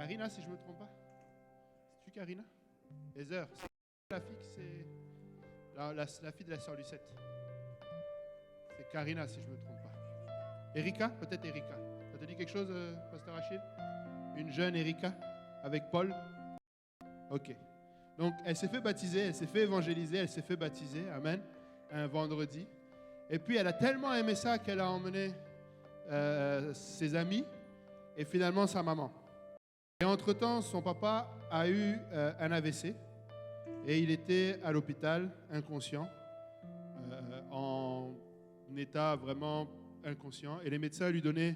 Karina, si je ne me trompe pas. C'est-tu Karina? Heather. C'est la fille qui c'est... La fille de la sœur Lucette. C'est Karina, si je ne me trompe pas. Erika? Peut-être Erika. Ça te dit quelque chose, Pasteur Achille? Une jeune Erika avec Paul? Ok. Donc, elle s'est fait baptiser, elle s'est fait évangéliser, elle s'est fait baptiser. Amen. Un vendredi. Et puis, elle a tellement aimé ça qu'elle a emmené ses amis et finalement sa maman. Et entre-temps, son papa a eu un AVC et il était à l'hôpital, inconscient, en état vraiment inconscient. Et les médecins lui donnaient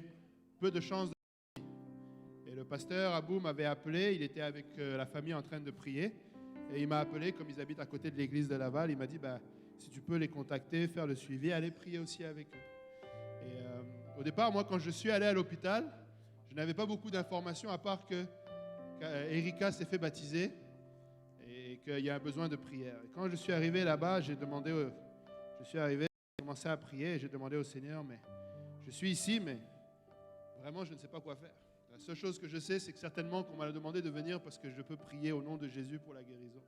peu de chances de vie. Et le pasteur Abou m'avait appelé, il était avec la famille en train de prier. Et il m'a appelé, comme ils habitent à côté de l'église de Laval, il m'a dit, si tu peux les contacter, faire le suivi, aller prier aussi avec eux. Et au départ, moi, quand je suis allé à l'hôpital, je n'avais pas beaucoup d'informations à part que Erika s'est fait baptiser et qu'il y a un besoin de prière. Et quand je suis arrivé là-bas, j'ai commencé à prier et j'ai demandé au Seigneur, mais je suis ici, mais vraiment, je ne sais pas quoi faire. La seule chose que je sais, c'est que certainement qu'on m'a demandé de venir parce que je peux prier au nom de Jésus pour la guérison.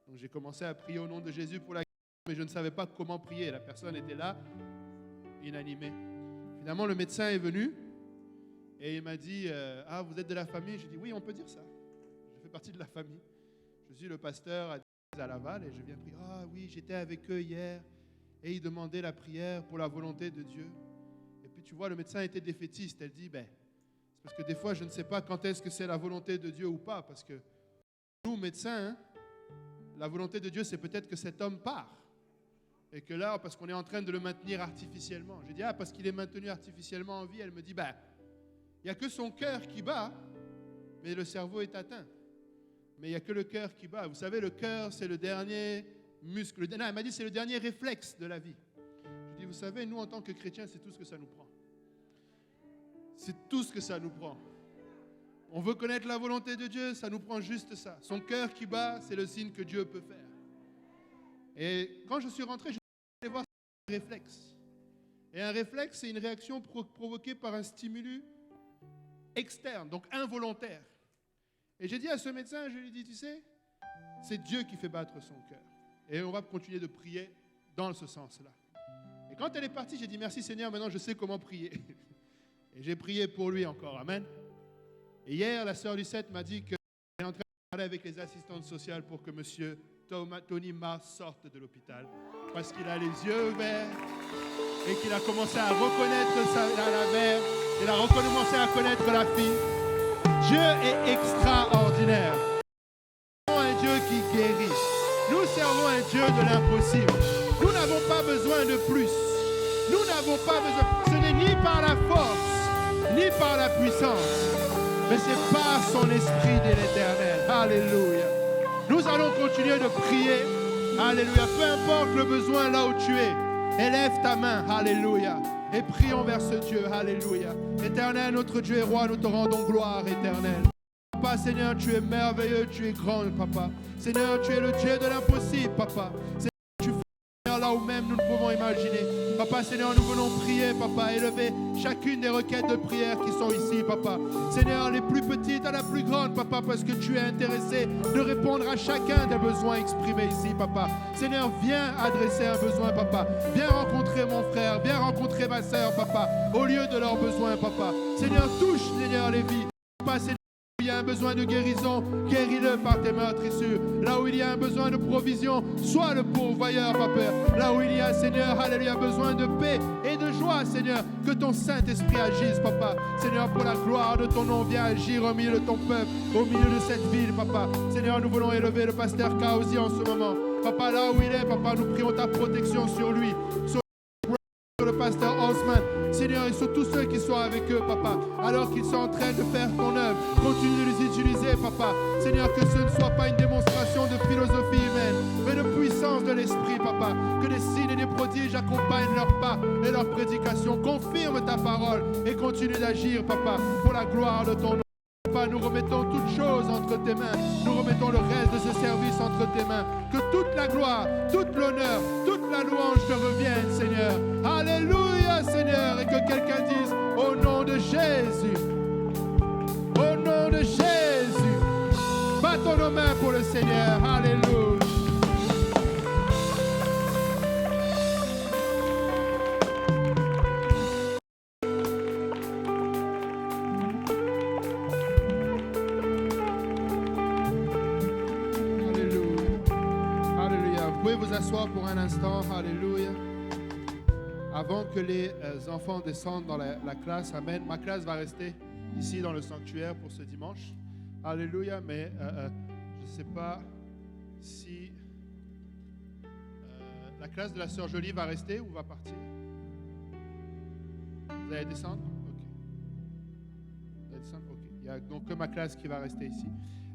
Donc j'ai commencé à prier au nom de Jésus pour la guérison, mais je ne savais pas comment prier. La personne était là, inanimée. Finalement, le médecin est venu et il m'a dit, vous êtes de la famille? J'ai dit, oui, on peut dire ça. Je fais partie de la famille. Je suis le pasteur à Laval et je viens prier. Ah oui, j'étais avec eux hier et ils demandaient la prière pour la volonté de Dieu. Et puis tu vois, le médecin était défaitiste. Elle dit, c'est parce que des fois, je ne sais pas quand est-ce que c'est la volonté de Dieu ou pas. Parce que nous, médecins, la volonté de Dieu, c'est peut-être que cet homme part. Et que là, parce qu'on est en train de le maintenir artificiellement. J'ai dit, parce qu'il est maintenu artificiellement en vie. Elle me dit, il n'y a que son cœur qui bat, mais le cerveau est atteint. Mais il n'y a que le cœur qui bat. Vous savez, le cœur, c'est le dernier muscle. Non, elle m'a dit, c'est le dernier réflexe de la vie. Je dis, vous savez, nous, en tant que chrétiens, c'est tout ce que ça nous prend. C'est tout ce que ça nous prend. On veut connaître la volonté de Dieu, ça nous prend juste ça. Son cœur qui bat, c'est le signe que Dieu peut faire. Et quand je suis rentré, je suis allé voir un réflexe. Et un réflexe, c'est une réaction provoquée par un stimulus externe, donc involontaire. Et j'ai dit à ce médecin, je lui ai dit, tu sais, c'est Dieu qui fait battre son cœur. Et on va continuer de prier dans ce sens-là. Et quand elle est partie, j'ai dit, merci Seigneur, maintenant je sais comment prier. Et j'ai prié pour lui encore, amen. Et hier, la sœur Lucette m'a dit qu'elle est en train de parler avec les assistantes sociales pour que M. Tony Mars sorte de l'hôpital. Parce qu'il a les yeux ouverts et qu'il a commencé à reconnaître la mère. Il a recommencé à connaître la fille. Dieu est extraordinaire. Nous servons un Dieu qui guérit. Nous servons un Dieu de l'impossible. Nous n'avons pas besoin de plus. Nous n'avons pas besoin. Ce n'est ni par la force, ni par la puissance, mais c'est par son esprit de l'Éternel. Alléluia. Nous allons continuer de prier. Alléluia. Peu importe le besoin là où tu es, élève ta main. Alléluia. Et prions vers ce Dieu. Alléluia. Éternel, notre Dieu et roi, nous te rendons gloire, éternel. Papa, Seigneur, tu es merveilleux, tu es grand, papa. Seigneur, tu es le Dieu de l'impossible, papa. Seigneur, tu fais là où même nous ne pouvons imaginer. Papa, Seigneur, nous voulons prier, papa, élever chacune des requêtes de prière qui sont ici, papa. Seigneur, les plus petites à la plus grande, papa, parce que tu es intéressé de répondre à chacun des besoins exprimés ici, papa. Seigneur, viens adresser un besoin, papa. Viens rencontrer mon frère, viens rencontrer ma sœur, papa, au lieu de leurs besoins, papa. Seigneur, touche, Seigneur, les vies. Papa, Seigneur, il y a un besoin de guérison, guéris-le par tes meurtrissures. Là où il y a un besoin de provision, sois le pourvoyeur, papa. Là où il y a, Seigneur, alléluia, besoin de paix et de joie, Seigneur, que ton Saint-Esprit agisse, papa. Seigneur, pour la gloire de ton nom, viens agir au milieu de ton peuple, au milieu de cette ville, papa. Seigneur, nous voulons élever le pasteur Kaozi en ce moment. Papa, là où il est, papa, nous prions ta protection sur lui, sur le pasteur Osman. Seigneur, et sur tous ceux qui sont avec eux, papa, alors qu'ils sont en train de faire ton œuvre. Continue de les utiliser, papa. Seigneur, que ce ne soit pas une démonstration de philosophie humaine, mais de puissance de l'esprit, papa. Que des signes et des prodiges accompagnent leurs pas et leurs prédications. Confirme ta parole et continue d'agir, papa, pour la gloire de ton nom. Papa, nous remettons toutes choses entre tes mains. Nous remettons le reste de ce service entre tes mains. Que toute la gloire, toute l'honneur, toute la louange te revienne, Seigneur. Alléluia, Seigneur. Et que quelqu'un dise au nom de Jésus. Au nom de Jésus. nos mains pour le Seigneur. Alléluia. Vous pouvez vous asseoir pour un instant. Alléluia. Avant que les enfants descendent dans la classe, amen. Ma classe va rester ici dans le sanctuaire pour ce dimanche. Alléluia. Mais je ne sais pas si la classe de la sœur Jolie va rester ou va partir. Vous allez descendre? Ok. Vous allez descendre? Ok. Il n'y a donc que ma classe qui va rester ici.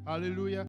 Alléluia.